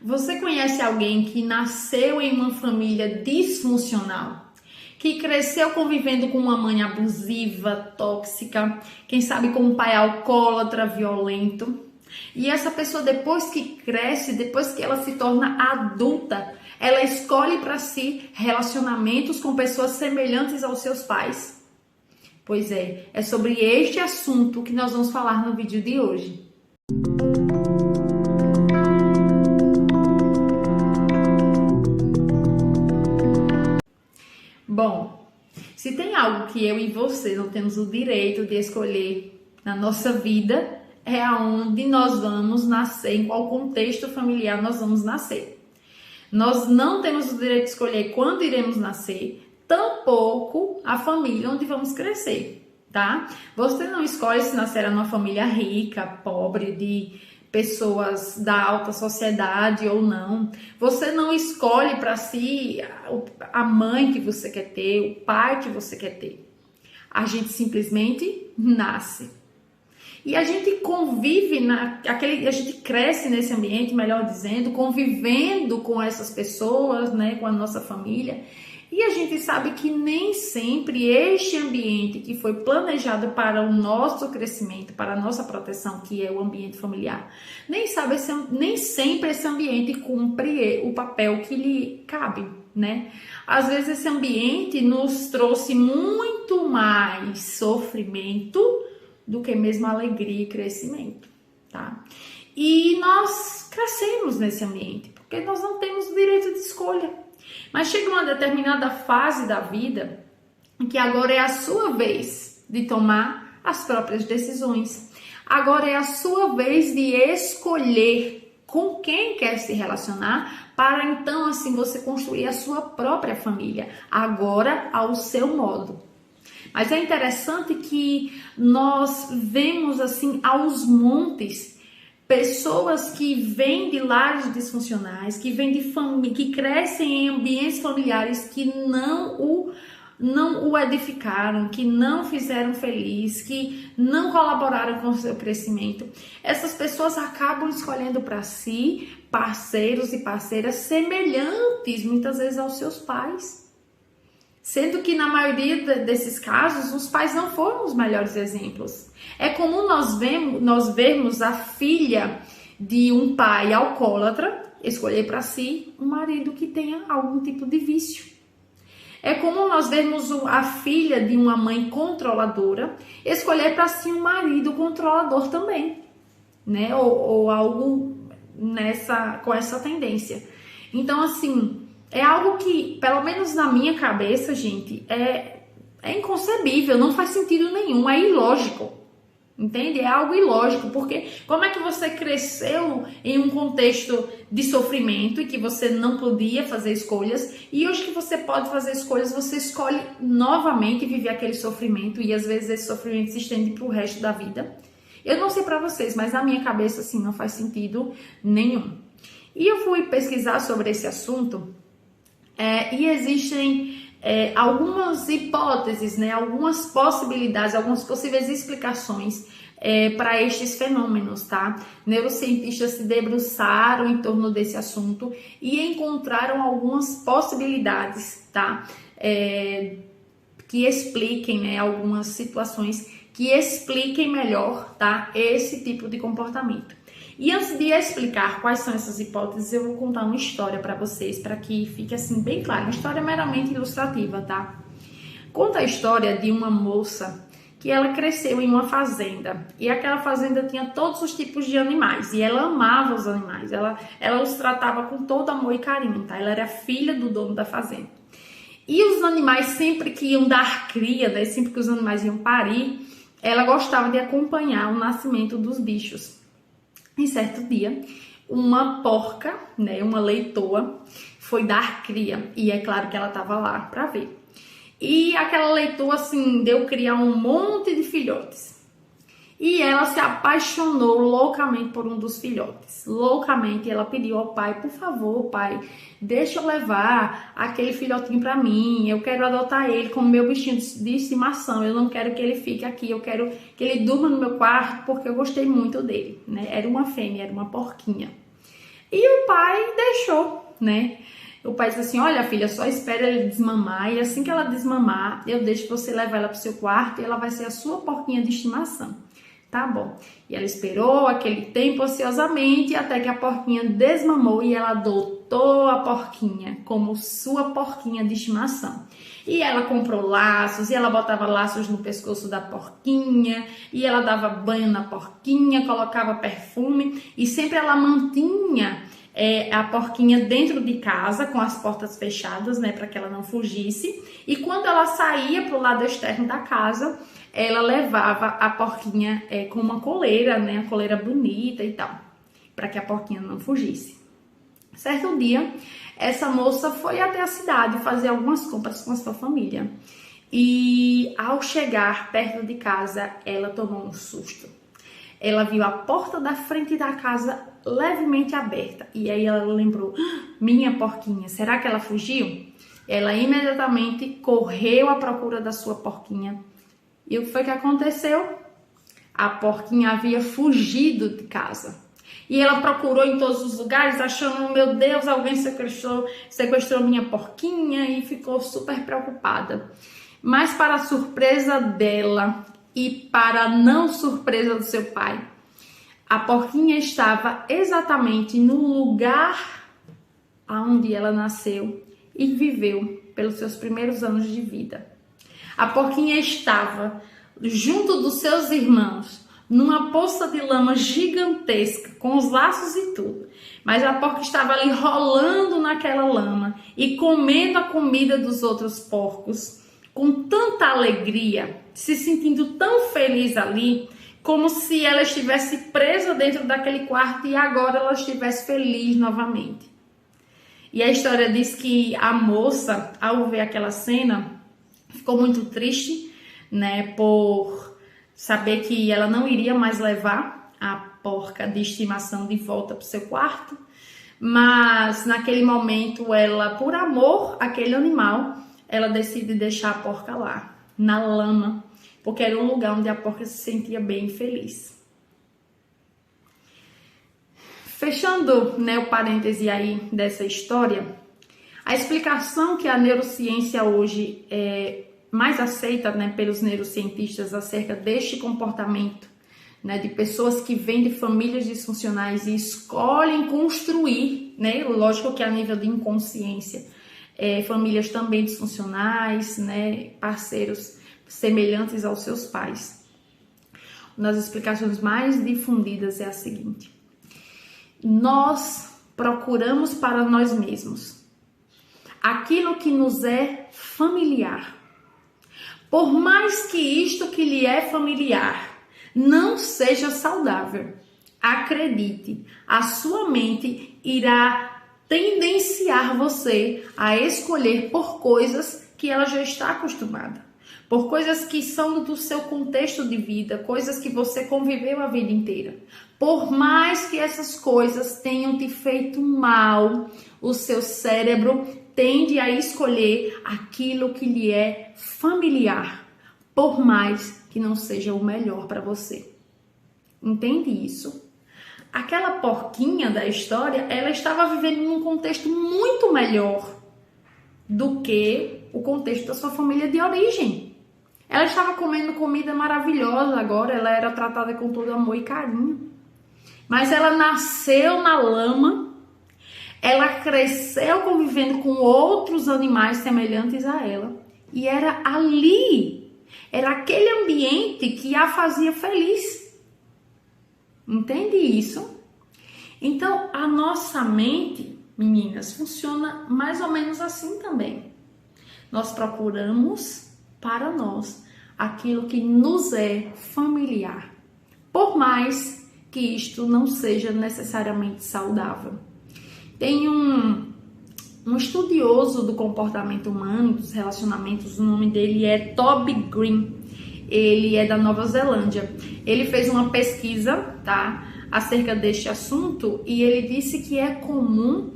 Você conhece alguém que nasceu em uma família disfuncional? Que cresceu convivendo com uma mãe abusiva, tóxica, quem sabe com um pai alcoólatra, violento? E essa pessoa, depois que cresce, depois que ela se torna adulta, ela escolhe para si relacionamentos com pessoas semelhantes aos seus pais? Pois é sobre este assunto que nós vamos falar no vídeo de hoje. Bom, se tem algo que eu e você não temos o direito de escolher na nossa vida, é aonde nós vamos nascer, em qual contexto familiar nós vamos nascer. Nós não temos o direito de escolher quando iremos nascer, tampouco a família onde vamos crescer, tá? Você não escolhe se nascerá numa família rica, pobre, de pessoas da alta sociedade ou não. Você não escolhe para si a mãe que você quer ter, o pai que você quer ter. A gente simplesmente nasce. E a gente convive, a gente cresce nesse ambiente, melhor dizendo, convivendo com essas pessoas, né, com a nossa família. E a gente sabe que nem sempre este ambiente que foi planejado para o nosso crescimento, para a nossa proteção, que é o ambiente familiar, nem sempre esse ambiente cumpre o papel que lhe cabe, né? Às vezes esse ambiente nos trouxe muito mais sofrimento do que mesmo alegria e crescimento, tá? E nós crescemos nesse ambiente, porque nós não temos o direito de escolha. Mas chega uma determinada fase da vida em que agora é a sua vez de tomar as próprias decisões. Agora é a sua vez de escolher com quem quer se relacionar para então assim você construir a sua própria família, agora ao seu modo. Mas é interessante que nós vemos assim aos montes pessoas que vêm de lares disfuncionais, que vêm de família, que crescem em ambientes familiares que não o edificaram, que não fizeram feliz, que não colaboraram com o seu crescimento. Essas pessoas acabam escolhendo para si parceiros e parceiras semelhantes, muitas vezes, aos seus pais. Sendo que na maioria desses casos, os pais não foram os melhores exemplos. É comum nós vermos a filha de um pai alcoólatra escolher para si um marido que tenha algum tipo de vício. É comum nós vermos a filha de uma mãe controladora escolher para si um marido controlador também, né? Ou algo com essa tendência. Então, assim, é algo que, pelo menos na minha cabeça, gente, é inconcebível, não faz sentido nenhum, é ilógico, entende? É algo ilógico, porque como é que você cresceu em um contexto de sofrimento e que você não podia fazer escolhas, e hoje que você pode fazer escolhas, você escolhe novamente viver aquele sofrimento, e às vezes esse sofrimento se estende para o resto da vida? Eu não sei para vocês, mas na minha cabeça, assim, não faz sentido nenhum. E eu fui pesquisar sobre esse assunto, e existem algumas hipóteses, né, algumas possibilidades, algumas possíveis explicações para estes fenômenos, tá? Neurocientistas se debruçaram em torno desse assunto e encontraram algumas possibilidades, tá? Que expliquem, né, algumas situações que expliquem melhor, tá, esse tipo de comportamento. E antes de explicar quais são essas hipóteses, eu vou contar uma história para vocês, para que fique assim bem claro. Uma história meramente ilustrativa, tá? Conta a história de uma moça que ela cresceu em uma fazenda. E aquela fazenda tinha todos os tipos de animais. E ela amava os animais. Ela os tratava com todo amor e carinho, tá? Ela era filha do dono da fazenda. E os animais, sempre que iam dar cria, né? Sempre que os animais iam parir, ela gostava de acompanhar o nascimento dos bichos. Em certo dia, uma porca, né, uma leitoa, foi dar cria. E é claro que ela estava lá para ver. E aquela leitoa, assim, deu cria a um monte de filhotes. E ela se apaixonou loucamente por um dos filhotes. Loucamente, ela pediu ao pai: por favor, pai, deixa eu levar aquele filhotinho para mim. Eu quero adotar ele como meu bichinho de estimação. Eu não quero que ele fique aqui. Eu quero que ele durma no meu quarto porque eu gostei muito dele, né? Era uma fêmea, era uma porquinha. E o pai deixou, né? O pai disse assim, olha filha, só espera ele desmamar e assim que ela desmamar, eu deixo você levar ela pro seu quarto e ela vai ser a sua porquinha de estimação. Tá bom. E ela esperou aquele tempo ansiosamente até que a porquinha desmamou e ela adotou a porquinha como sua porquinha de estimação. E ela comprou laços, e ela botava laços no pescoço da porquinha, e ela dava banho na porquinha, colocava perfume, e sempre ela mantinha a porquinha dentro de casa, com as portas fechadas, né, para que ela não fugisse. E quando ela saía para o lado externo da casa, ela levava a porquinha com uma coleira, né, a coleira bonita e tal, para que a porquinha não fugisse. Certo dia, essa moça foi até a cidade fazer algumas compras com a sua família. E ao chegar perto de casa, ela tomou um susto. Ela viu a porta da frente da casa levemente aberta. E aí ela lembrou, minha porquinha, será que ela fugiu? Ela imediatamente correu à procura da sua porquinha. E o que foi que aconteceu? A porquinha havia fugido de casa. E ela procurou em todos os lugares, achando, meu Deus, alguém sequestrou minha porquinha e ficou super preocupada. Mas para a surpresa dela e para a não surpresa do seu pai, a porquinha estava exatamente no lugar onde ela nasceu e viveu pelos seus primeiros anos de vida. A porquinha estava junto dos seus irmãos, numa poça de lama gigantesca, com os laços e tudo. Mas a porca estava ali rolando naquela lama e comendo a comida dos outros porcos com tanta alegria, se sentindo tão feliz ali, como se ela estivesse presa dentro daquele quarto e agora ela estivesse feliz novamente. E a história diz que a moça, ao ver aquela cena, ficou muito triste, né, por saber que ela não iria mais levar a porca de estimação de volta para o seu quarto, mas naquele momento ela, por amor àquele animal, ela decide deixar a porca lá, na lama, porque era um lugar onde a porca se sentia bem feliz. Fechando, né, o parêntese aí dessa história, a explicação que a neurociência hoje mais aceita, né, pelos neurocientistas acerca deste comportamento, né, de pessoas que vêm de famílias disfuncionais e escolhem construir, né, lógico que a nível de inconsciência, famílias também disfuncionais, né, parceiros semelhantes aos seus pais. Uma das explicações mais difundidas é a seguinte: nós procuramos para nós mesmos aquilo que nos é familiar. Por mais que isto que lhe é familiar não seja saudável, acredite, a sua mente irá tendenciar você a escolher por coisas que ela já está acostumada, por coisas que são do seu contexto de vida, coisas que você conviveu a vida inteira. Por mais que essas coisas tenham te feito mal, o seu cérebro tende a escolher aquilo que lhe é familiar, por mais que não seja o melhor para você. Entende isso? Aquela porquinha da história, ela estava vivendo num contexto muito melhor do que o contexto da sua família de origem. Ela estava comendo comida maravilhosa agora, ela era tratada com todo amor e carinho. Mas ela nasceu na lama, ela cresceu convivendo com outros animais semelhantes a ela. E era ali, era aquele ambiente que a fazia feliz. Entende isso? Então, a nossa mente, meninas, funciona mais ou menos assim também. Nós procuramos para nós aquilo que nos é familiar, por mais que isto não seja necessariamente saudável. Tem um estudioso do comportamento humano, dos relacionamentos, o nome dele é Toby Green, ele é da Nova Zelândia. Ele fez uma pesquisa, tá, acerca deste assunto e ele disse que é comum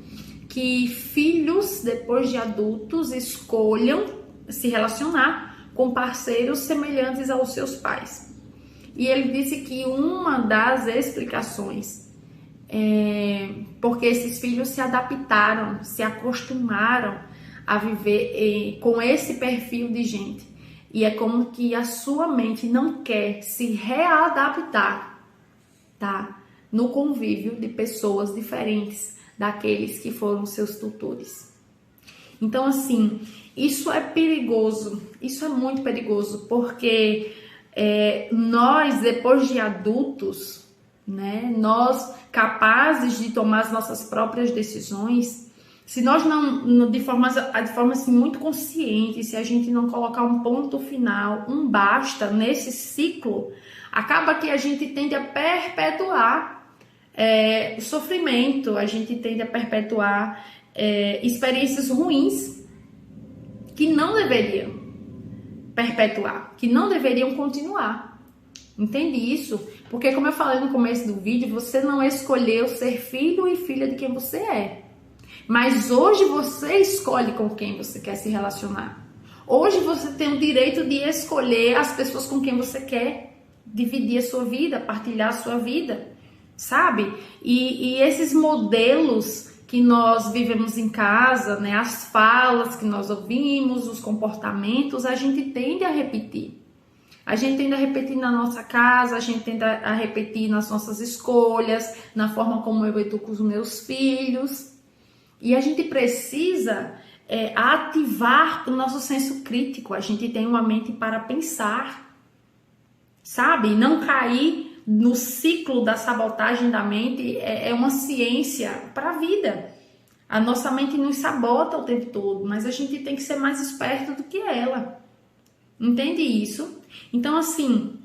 que filhos, depois de adultos, escolham se relacionar com parceiros semelhantes aos seus pais. E ele disse que uma das explicações porque esses filhos se adaptaram, se acostumaram a viver com esse perfil de gente. E é como que a sua mente não quer se readaptar, tá? No convívio de pessoas diferentes daqueles que foram seus tutores. Então, assim, isso é perigoso, isso é muito perigoso, porque nós, depois de adultos, né, nós capazes de tomar as nossas próprias decisões, se nós não de forma assim, muito consciente, se a gente não colocar um ponto final, um basta nesse ciclo, acaba que a gente tende a perpetuar o sofrimento, a gente tende a perpetuar experiências ruins que não deveriam perpetuar, que não deveriam continuar. Entende isso? Porque, como eu falei no começo do vídeo, você não escolheu ser filho e filha de quem você é. Mas hoje você escolhe com quem você quer se relacionar. Hoje você tem o direito de escolher as pessoas com quem você quer dividir a sua vida, partilhar a sua vida, sabe? E esses modelos que nós vivemos em casa, né, as falas que nós ouvimos, os comportamentos, a gente tende a repetir. A gente tende a repetir na nossa casa, a gente tende a repetir nas nossas escolhas, na forma como eu educo os meus filhos. E a gente precisa ativar o nosso senso crítico. A gente tem uma mente para pensar, sabe? Não cair no ciclo da sabotagem da mente é uma ciência para a vida. A nossa mente nos sabota o tempo todo, mas a gente tem que ser mais esperto do que ela. Entende isso? Então, assim,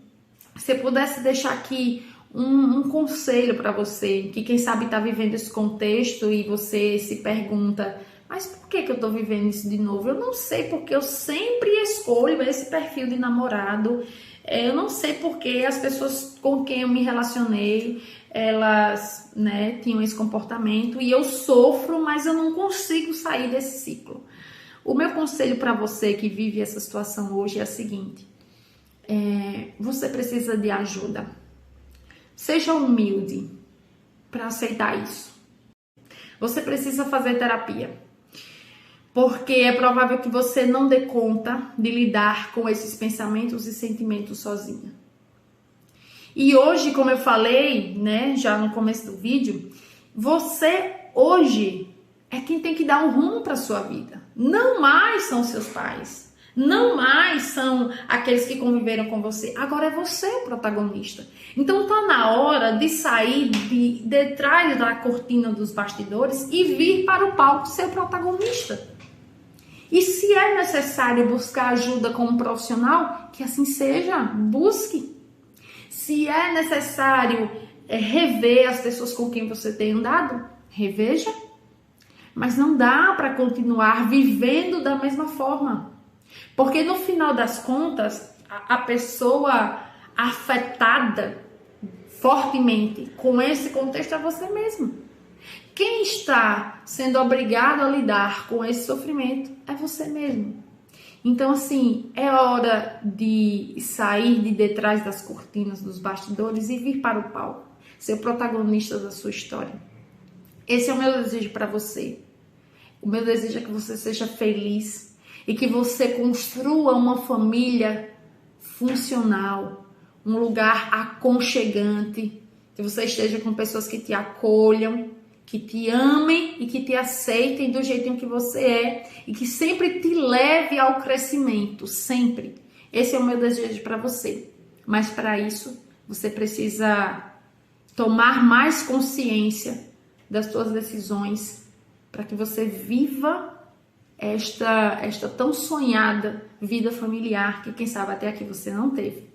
se eu pudesse deixar aqui um conselho para você, que quem sabe está vivendo esse contexto e você se pergunta, mas por que eu estou vivendo isso de novo? Eu não sei, porque eu sempre escolho esse perfil de namorado. Eu não sei porque as pessoas com quem eu me relacionei, elas, né, tinham esse comportamento e eu sofro, mas eu não consigo sair desse ciclo. O meu conselho para você que vive essa situação hoje é o seguinte: você precisa de ajuda. Seja humilde para aceitar isso. Você precisa fazer terapia, porque é provável que você não dê conta de lidar com esses pensamentos e sentimentos sozinha. E hoje, como eu falei, né, já no começo do vídeo, você hoje é quem tem que dar um rumo para sua vida. Não mais são seus pais. Não mais são aqueles que conviveram com você. Agora é você o protagonista. Então tá na hora de sair de trás da cortina dos bastidores e vir para o palco ser o protagonista. E se é necessário buscar ajuda com um profissional, que assim seja, busque. Se é necessário rever as pessoas com quem você tem andado, reveja. Mas não dá para continuar vivendo da mesma forma. Porque no final das contas, a pessoa afetada fortemente com esse contexto é você mesmo. Quem está sendo obrigado a lidar com esse sofrimento é você mesmo. Então, assim, é hora de sair de detrás das cortinas dos bastidores e vir para o palco, ser o protagonista da sua história. Esse é o meu desejo para você. O meu desejo é que você seja feliz e que você construa uma família funcional, um lugar aconchegante, que você esteja com pessoas que te acolham, que te amem e que te aceitem do jeitinho que você é e que sempre te leve ao crescimento, sempre. Esse é o meu desejo para você. Mas para isso, você precisa tomar mais consciência das suas decisões para que você viva esta tão sonhada vida familiar que, quem sabe, até aqui você não teve.